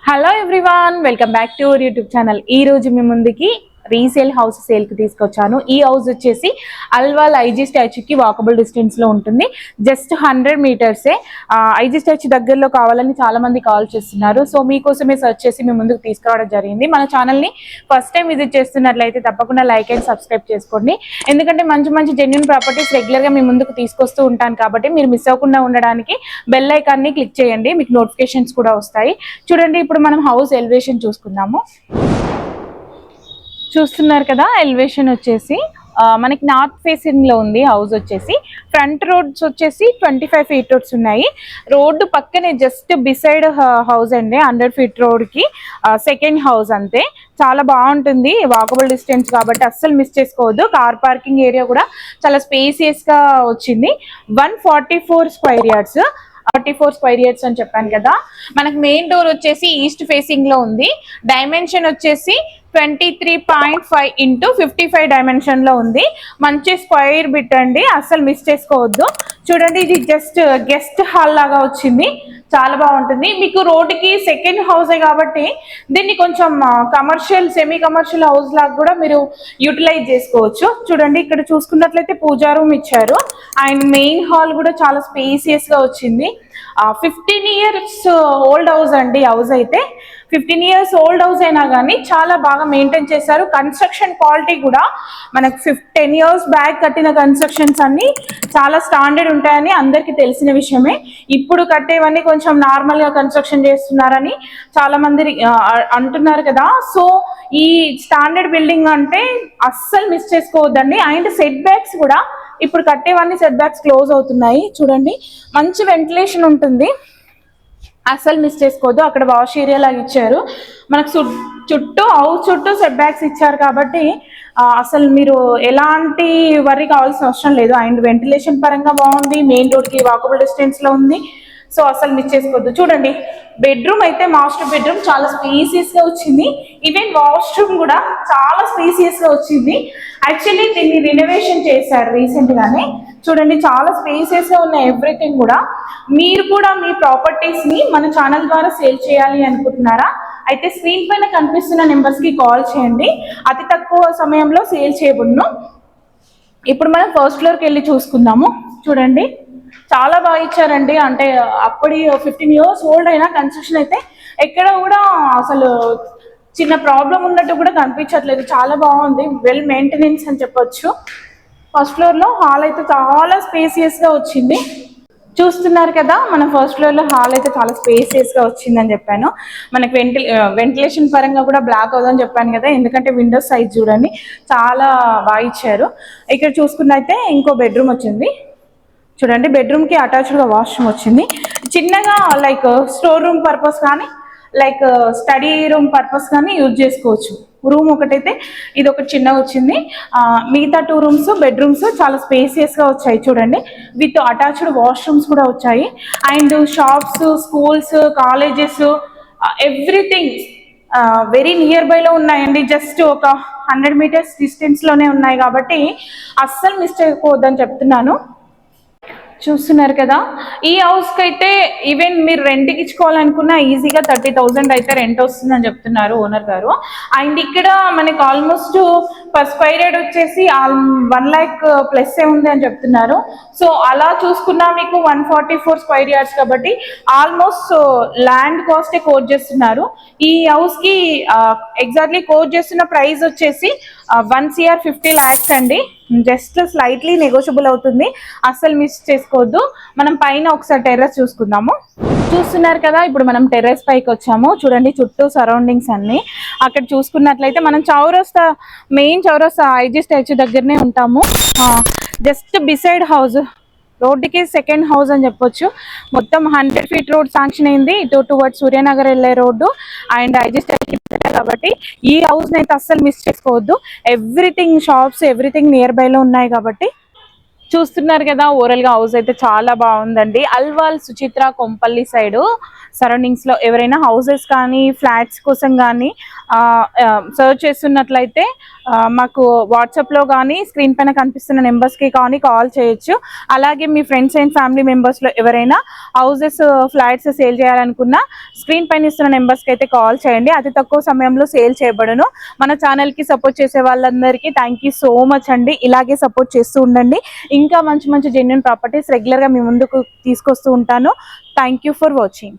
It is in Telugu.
Hello everyone, welcome back to our YouTube channel. ఈ రోజు మీ ముందుకి రీసేల్ హౌస్ సేల్కి తీసుకొచ్చాను. ఈ హౌస్ వచ్చేసి అల్వాల్ ఐజీ స్టాచ్యూకి వాకబుల్ డిస్టెన్స్లో ఉంటుంది. జస్ట్ 100 మీటర్సే. ఐజీ స్టాచ్యూ దగ్గరలో కావాలని చాలా మంది కాల్ చేస్తున్నారు. సో మీకోసమే సర్చ్ చేసి మీ ముందుకు తీసుకురావడం జరిగింది. మన ఛానల్ని ఫస్ట్ టైం విజిట్ చేస్తున్నట్లయితే తప్పకుండా లైక్ అండ్ సబ్స్క్రైబ్ చేసుకోండి. ఎందుకంటే మంచి మంచి జెన్యూన్ ప్రాపర్టీస్ రెగ్యులర్గా మీ ముందుకు తీసుకొస్తూ ఉంటాను కాబట్టి మీరు మిస్ అవ్వకుండా ఉండడానికి బెల్ ఐకాన్ని క్లిక్ చేయండి. మీకు నోటిఫికేషన్స్ కూడా వస్తాయి. చూడండి, ఇప్పుడు మనం హౌస్ ఎలివేషన్ చూసుకుందాము. చూస్తున్నారు కదా, ఎలివేషన్ వచ్చేసి మనకి నార్త్ ఫేసింగ్ లో ఉంది. హౌస్ వచ్చేసి ఫ్రంట్ రోడ్స్ వచ్చేసి 25 ఫీట్ రోడ్స్ ఉన్నాయి. రోడ్డు పక్కనే జస్ట్ బిసైడ్ హౌస్ అండి. 100 ఫీట్ రోడ్ కి సెకండ్ హౌస్ అంతే. చాలా బాగుంటుంది, వాకబుల్ డిస్టెన్స్ కాబట్టి అస్సలు మిస్ చేసుకోవద్దు. కార్ పార్కింగ్ ఏరియా కూడా చాలా స్పేసియస్ గా వచ్చింది. 144 స్క్వేర్ యార్డ్స్, 44 స్క్వేర్ యార్డ్స్ అని చెప్పాను కదా. మనకు మెయిన్ డోర్ వచ్చేసి ఈస్ట్ ఫేసింగ్ లో ఉంది. డైమెన్షన్ వచ్చేసి 23.5 ఇంటూ 55 డైమెన్షన్ లో ఉంది. మంచి స్క్వేర్ బిట్ అండి, అస్సలు మిస్ చేసుకోవద్దు. చూడండి, ఇది జస్ట్ గెస్ట్ హాల్ లాగా వచ్చింది. చాలా బాగుంటుంది. మీకు రోడ్డుకి సెకండ్ హౌసే కాబట్టి దీన్ని కొంచెం కమర్షియల్, సెమీ కమర్షియల్ హౌస్ లాగా కూడా మీరు యూటిలైజ్ చేసుకోవచ్చు. చూడండి, ఇక్కడ చూసుకున్నట్లయితే పూజా రూమ్ ఇచ్చారు. అండ్ మెయిన్ హాల్ కూడా చాలా స్పేసియస్ గా వచ్చింది. 15 ఇయర్స్ ఓల్డ్ హౌస్ అండి. హౌస్ అయితే 15 ఇయర్స్ ఓల్డ్ హౌస్ అయినా కానీ చాలా బాగా మెయింటైన్ చేశారు. కన్స్ట్రక్షన్ క్వాలిటీ కూడా మనకు 10 ఇయర్స్ బ్యాక్ కట్టిన కన్స్ట్రక్షన్స్ అన్ని చాలా స్టాండర్డ్ ఉంటాయని అందరికీ తెలిసిన విషయమే. ఇప్పుడు కట్టేవన్నీ కొంచెం నార్మల్ గా కన్స్ట్రక్షన్ చేస్తున్నారని చాలా మంది అంటున్నారు కదా. సో ఈ స్టాండర్డ్ బిల్డింగ్ అంటే అస్సలు మిస్ చేసుకోవద్దండి. అండ్ సెట్ బ్యాక్స్ కూడా ఇప్పుడు కట్టేవన్నీ సెట్ బ్యాక్స్ క్లోజ్ అవుతున్నాయి. చూడండి, మంచి వెంటిలేషన్ ఉంటుంది, అస్సలు మిస్ చేసుకోవద్దు. అక్కడ వాష్ ఏరియా లాగా ఇచ్చారు. మనకు చుట్టూ హౌస్ చుట్టూ సెట్ బ్యాక్స్ ఇచ్చారు కాబట్టి అసలు మీరు ఎలాంటి వర్రీ కావాల్సిన అవసరం లేదు. అండ్ వెంటిలేషన్ పరంగా బాగుంది. మెయిన్ రోడ్కి వాకబుల్ డిస్టెన్స్ లో ఉంది. సో అసలు మిస్ చేసుకోవద్దు. చూడండి, బెడ్రూమ్ అయితే మాస్టర్ బెడ్రూమ్ చాలా స్పేసియస్ గా వచ్చింది. ఈవెన్ వాష్రూమ్ కూడా చాలా స్పేసియస్ గా వచ్చింది. యాక్చువల్లీ దీన్ని రినోవేషన్ చేశారు రీసెంట్ గానే. చూడండి, చాలా స్పేసియస్ గా ఉన్న ఎవ్రీథింగ్ కూడా. మీరు కూడా మీ ప్రాపర్టీస్ ని మన ఛానల్ ద్వారా సేల్ చేయాలి అనుకుంటున్నారా? అయితే స్క్రీన్ పైన కనిపిస్తున్న నెంబర్స్ కి కాల్ చేయండి. అతి తక్కువ సమయంలో సేల్ చేయబడును. ఇప్పుడు మనం ఫస్ట్ ఫ్లోర్కి వెళ్ళి చూసుకుందాము. చూడండి, చాలా బాగా ఇచ్చారండి. అంటే అప్పటి 15 ఇయర్స్ ఓల్డ్ అయినా కన్స్ట్రక్షన్ అయితే ఎక్కడ కూడా అసలు చిన్న ప్రాబ్లం ఉన్నట్టు కూడా కనిపించట్లేదు. చాలా బాగుంది, వెల్ మెయింటెనెన్స్ అని చెప్పొచ్చు. ఫస్ట్ ఫ్లోర్ లో హాల్ అయితే చాలా స్పేసియస్ గా వచ్చింది. చూస్తున్నారు కదా, మన ఫస్ట్ ఫ్లోర్ లో హాల్ అయితే చాలా స్పేసియస్ గా వచ్చిందని చెప్పాను. మనకి వెంటిలేషన్ పరంగా కూడా బ్లాక్ అవుదని చెప్పాను కదా, ఎందుకంటే విండోస్ సైజ్ చూడండి చాలా బాగా ఇచ్చారు. ఇక్కడ చూసుకున్నైతే ఇంకో బెడ్రూమ్ వచ్చింది. చూడండి, బెడ్రూమ్ కి అటాచ్డ్ గా వాష్రూమ్ వచ్చింది. చిన్నగా లైక్ స్టోర్ రూమ్ పర్పస్ కానీ లైక్ స్టడీ రూమ్ పర్పస్ కానీ యూజ్ చేసుకోవచ్చు. రూమ్ ఒకటైతే ఇది ఒకటి చిన్నగా వచ్చింది. మిగతా 2 రూమ్స్ బెడ్రూమ్స్ చాలా స్పేసియస్ గా వచ్చాయి. చూడండి, విత్ అటాచ్డ్ వాష్రూమ్స్ కూడా వచ్చాయి. And shops, schools, colleges, everything very near by లో ఉన్నాయండి. జస్ట్ ఒక 100 మీటర్స్ డిస్టెన్స్ లోనే ఉన్నాయి కాబట్టి అస్సలు మిస్ చేసుకోవద్దని చెప్తున్నాను. చూస్తున్నారు కదా, ఈ హౌస్కి అయితే ఈవెన్ మీరు రెంట్కి ఇచ్చుకోవాలనుకున్నా ఈజీగా 30,000 అయితే రెంట్ వస్తుందని చెప్తున్నారు ఓనర్ గారు. అండ్ ఇక్కడ మనకి ఆల్మోస్ట్ పర్ స్క్వేర్ యార్డ్ వచ్చేసి 1 lakh ప్లస్ ఉంది అని చెప్తున్నారు. సో అలా చూసుకున్నా మీకు 144 స్క్వేర్ యార్డ్స్ కాబట్టి ఆల్మోస్ట్ ల్యాండ్ కాస్టే కోట్ చేస్తున్నారు. ఈ హౌస్కి ఎగ్జాక్ట్లీ కోట్ చేస్తున్న ప్రైస్ వచ్చేసి 1,50 lakhs అండి. జస్ట్ స్లైట్లీ నెగోషియబుల్ అవుతుంది, అస్సలు మిస్ చేసుకోవద్దు. మనం పైన ఒకసారి టెర్రస్ చూసుకుందాము. చూస్తున్నారు కదా, ఇప్పుడు మనం టెర్రస్ పైకి వచ్చాము. చూడండి, చుట్టూ సరౌండింగ్స్ అన్ని. అక్కడ చూసుకున్నట్లయితే మనం చౌరస్తా, మెయిన్ చౌరస్తా ఐజీ స్టాచ్యూ దగ్గరనే ఉంటాము. జస్ట్ బిసైడ్ హౌస్, రోడ్డుకి సెకండ్ హౌస్ అని చెప్పొచ్చు. మొత్తం 100 ఫీట్ రోడ్ శాంక్షన్ అయింది. ఇటు టువర్డ్స్ సూర్యనగర్ వెళ్ళే రోడ్డు అండ్ ఐజీ స్టాచ్యూ కాబట్టి ఈ హౌస్ అయితే అస్సలు మిస్ చేసుకోవద్దు. Everything shops, everything near by లో ఉన్నాయి కాబట్టి. చూస్తున్నారు కదా, ఓవరాల్ గా హౌస్ అయితే చాలా బాగుందండి. అల్వాల్, సుచిత్ర, కొంపల్లి సైడ్ సరౌండింగ్స్ లో ఎవరైనా హౌసెస్ కానీ ఫ్లాట్స్ కోసం కానీ సర్చ్ చేస్తున్నట్లయితే మాకు వాట్సాప్లో కానీ స్క్రీన్ పైన కనిపిస్తున్న నెంబర్స్కి కానీ కాల్ చేయొచ్చు. అలాగే మీ ఫ్రెండ్స్ అండ్ ఫ్యామిలీ మెంబర్స్లో ఎవరైనా హౌసెస్ ఫ్లాట్స్ సేల్ చేయాలనుకున్నా స్క్రీన్ పైన ఇస్తున్న నెంబర్స్కి అయితే కాల్ చేయండి. అతి తక్కువ సమయంలో సేల్ చేయబడును. మన ఛానల్కి సపోర్ట్ చేసే వాళ్ళందరికీ థ్యాంక్ యూ సో మచ్ అండి. ఇలాగే సపోర్ట్ చేస్తూ ఉండండి. ఇంకా మంచి మంచి జెన్యూన్ ప్రాపర్టీస్ రెగ్యులర్గా మీ ముందుకు తీసుకొస్తూ ఉంటాను. Thank you for watching.